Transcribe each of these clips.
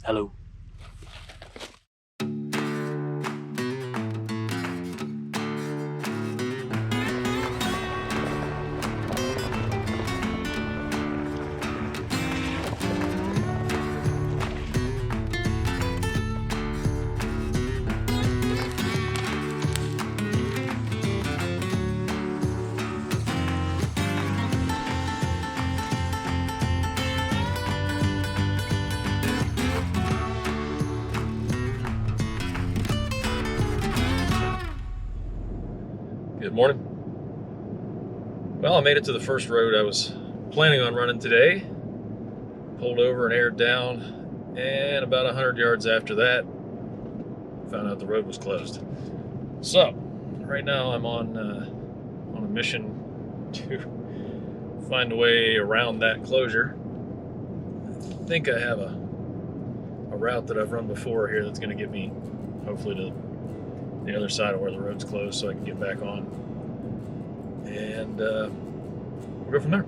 Hello. Good morning. Well, I made it to the first road I was planning on running today. Pulled over and aired down, and about 100 yards after that, found out the road was closed. So, right now I'm on a mission to find a way around that closure. I think I have a route that I've run before here that's going to get me, hopefully, to the other side of where the road's closed so I can get back on. And we'll go from there.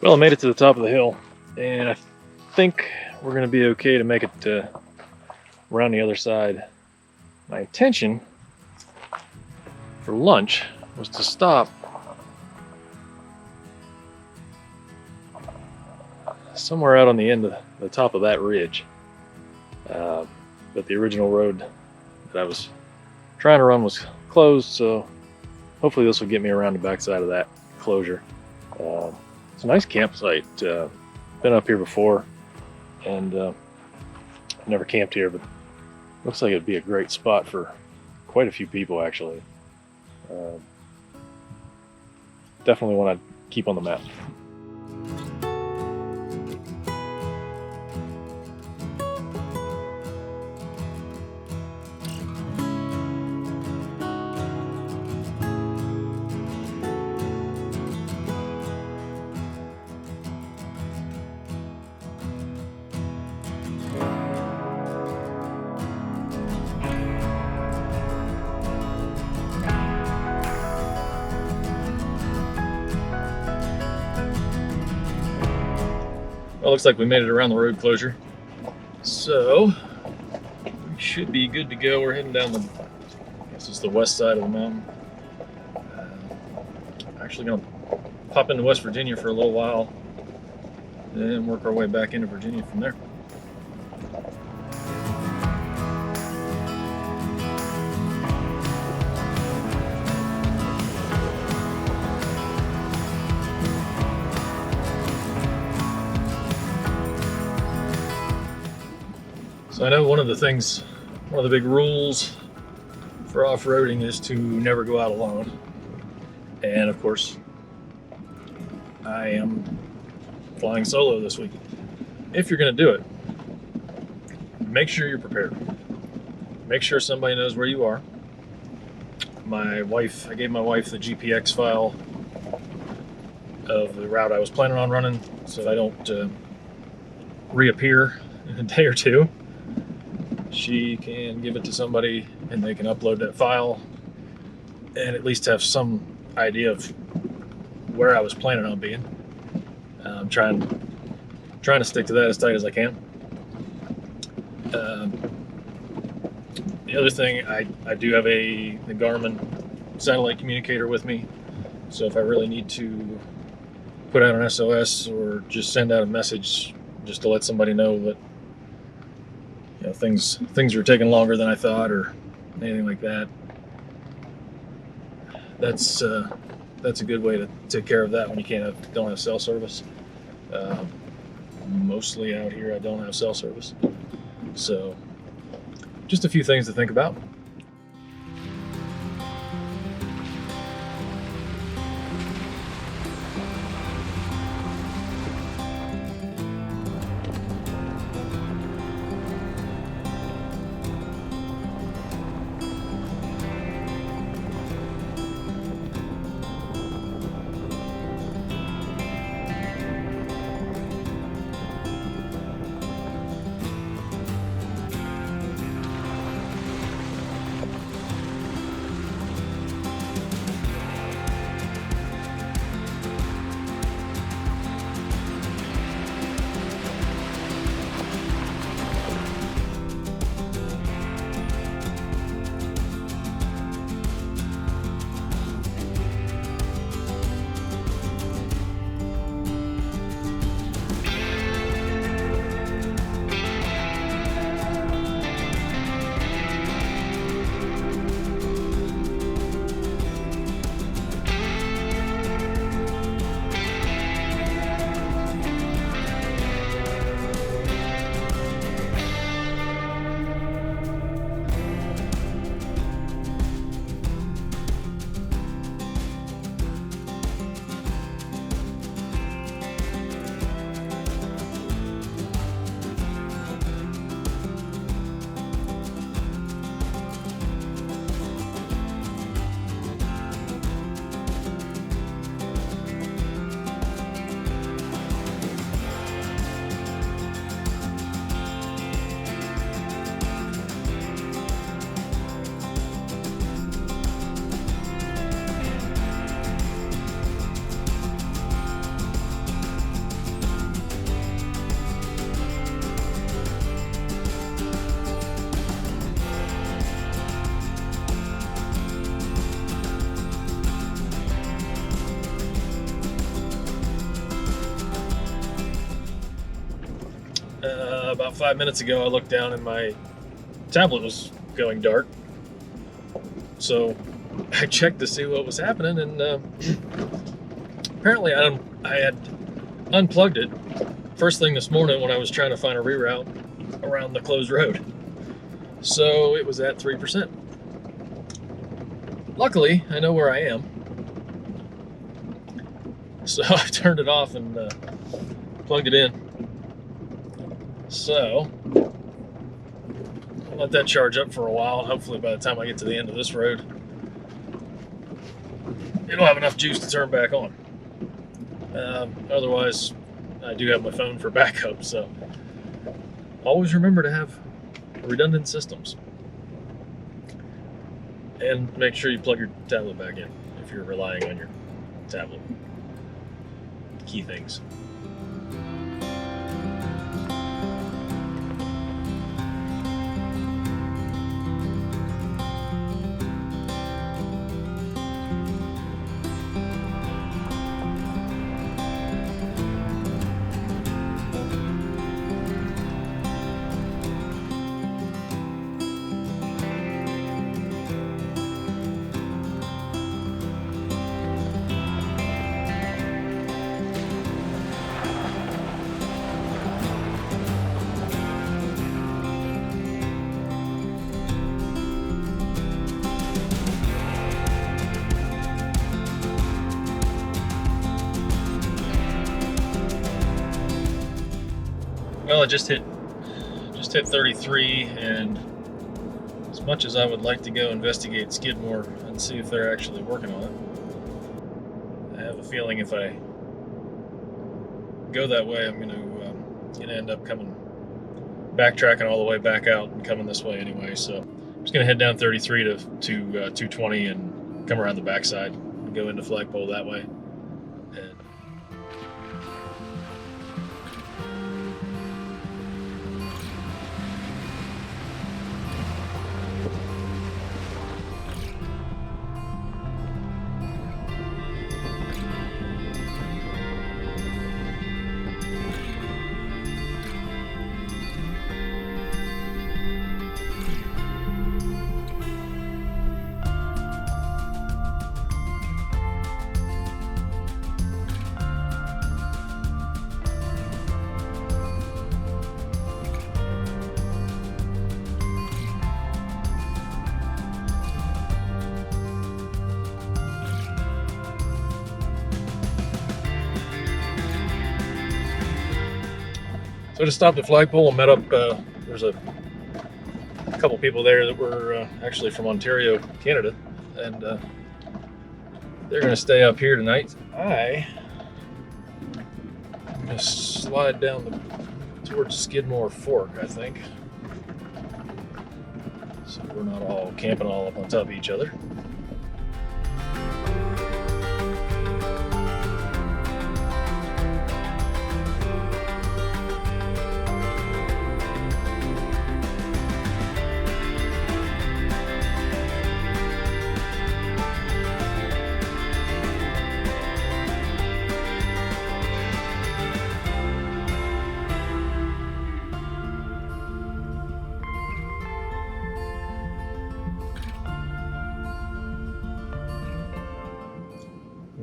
Well, I made it to the top of the hill, and I think we're going to be okay to make it around the other side. My intention for lunch was to stop somewhere out on the end of the top of that ridge. But the original road that I was trying to run was closed, so hopefully this will get me around the backside of that closure. It's a nice campsite. Been up here before, and I've never camped here, but looks like it'd be a great spot for quite a few people, actually. Definitely want to keep on the map. Well, looks like we made it around the road closure, so we should be good to go. We're heading down I guess it's the west side of the mountain. Actually going to pop into West Virginia for a little while, then work our way back into Virginia from there. So I know one of the big rules for off-roading is to never go out alone. And of course, I am flying solo this week. If you're going to do it, make sure you're prepared. Make sure somebody knows where you are. I gave my wife the GPX file of the route I was planning on running, so I don't reappear in a day or two. She can give it to somebody and they can upload that file and at least have some idea of where I was planning on being. I'm trying to stick to that as tight as I can. The other thing, I do have the Garmin satellite communicator with me, so if I really need to put out an SOS or just send out a message just to let somebody know that, you know, things are taking longer than I thought or anything like that. That's a good way to take care of that when you don't have cell service. Mostly out here I don't have cell service, so just a few things to think about. About 5 minutes ago, I looked down and my tablet was going dark. So I checked to see what was happening, and apparently I had unplugged it first thing this morning when I was trying to find a reroute around the closed road. So it was at 3%. Luckily, I know where I am. So I turned it off and plugged it in. So I'll let that charge up for a while. Hopefully by the time I get to the end of this road, it'll have enough juice to turn back on. Otherwise, I do have my phone for backup, so always remember to have redundant systems. And make sure you plug your tablet back in if you're relying on your tablet. Key things. Well, I just hit 33, and as much as I would like to go investigate Skidmore and see if they're actually working on it, I have a feeling if I go that way, I'm going to end up backtracking all the way back out and coming this way anyway. So I'm just going to head down 33 to 220 and come around the backside and go into Flagpole that way. And So I just stopped at Flagpole and met up. There's a couple people there that were actually from Ontario, Canada, and they're going to stay up here tonight. I'm going to slide down towards Skidmore Fork, I think, so we're not all camping all up on top of each other.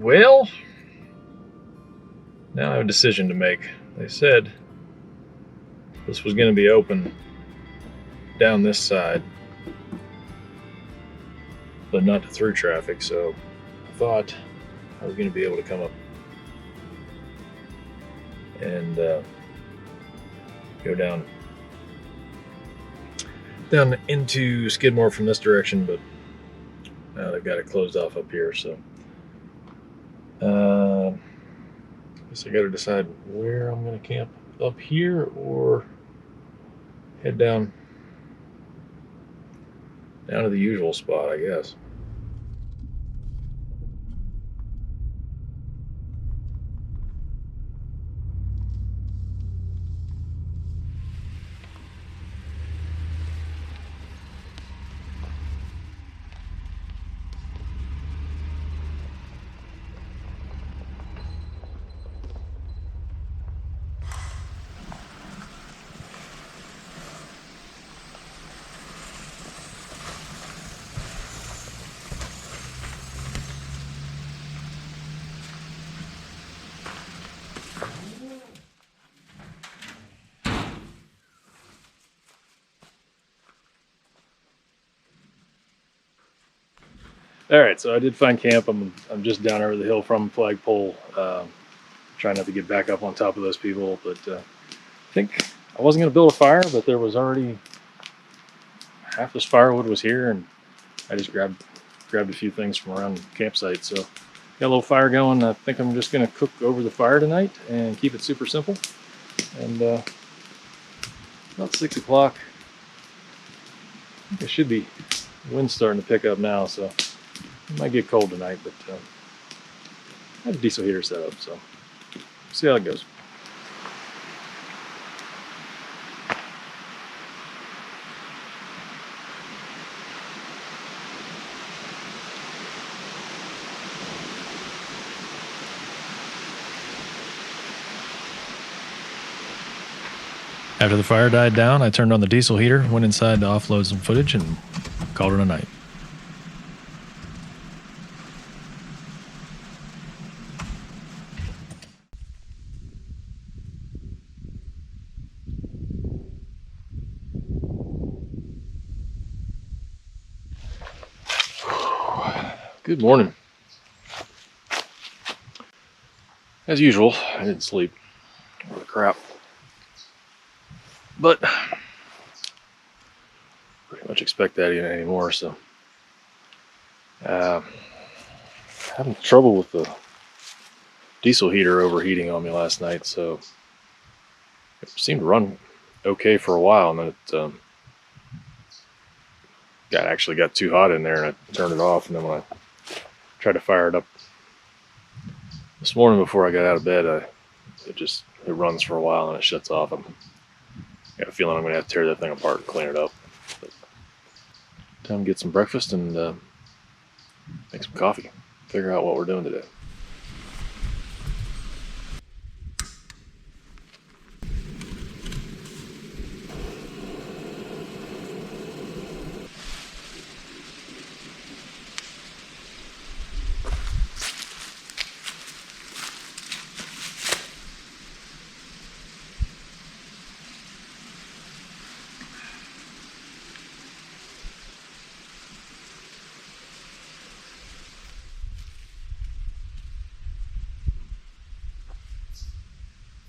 Well, now I have a decision to make. They said this was going to be open down this side, but not to through traffic, so I thought I was going to be able to come up and go down into Skidmore from this direction, but they've got it closed off up here, so I guess I got to decide where I'm going to camp, up here or head down to the usual spot, I guess. All right, so I did find camp. I'm just down over the hill from Flagpole, trying not to get back up on top of those people. But I think I wasn't going to build a fire, but there was already half this firewood was here, and I just grabbed a few things from around the campsite. So got a little fire going. I think I'm just going to cook over the fire tonight and keep it super simple. And about 6 o'clock, I think it should be. The wind's starting to pick up now, so it might get cold tonight, but I have a diesel heater set up, so see how it goes. After the fire died down, I turned on the diesel heater, went inside to offload some footage, and called it a night. Good morning. As usual, I didn't sleep worth a crap, but pretty much expect that anymore. So having trouble with the diesel heater overheating on me last night, so it seemed to run okay for a while, and then it actually got too hot in there, and I turned it off. And then when I tried to fire it up this morning before I got out of bed, it runs for a while and it shuts off. I got a feeling I'm going to have to tear that thing apart and clean it up. But time to get some breakfast and make some coffee. Figure out what we're doing today.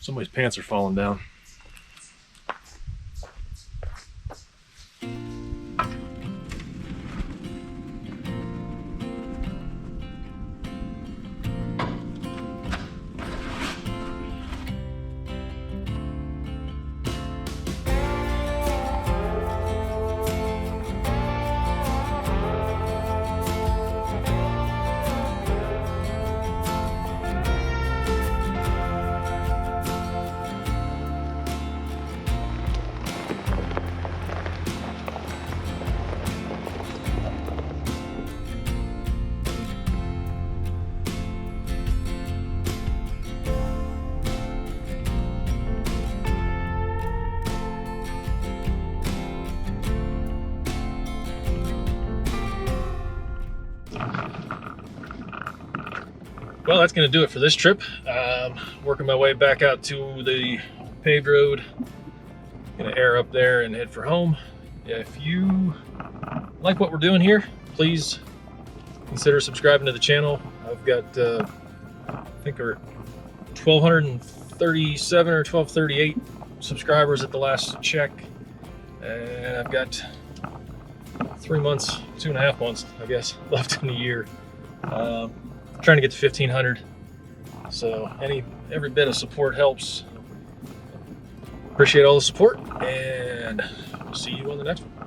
Somebody's pants are falling down. well, that's going to do it for this trip. Working my way back out to the paved road. Gonna air up there and head for home. If you like what we're doing here, please consider subscribing to the channel. I've got, I think we're 1,237 or 1,238 subscribers at the last check. And I've got 3 months, 2.5 months, I guess, left in the year. Trying to get to 1,500. So every bit of support helps. Appreciate all the support, and see you on the next one.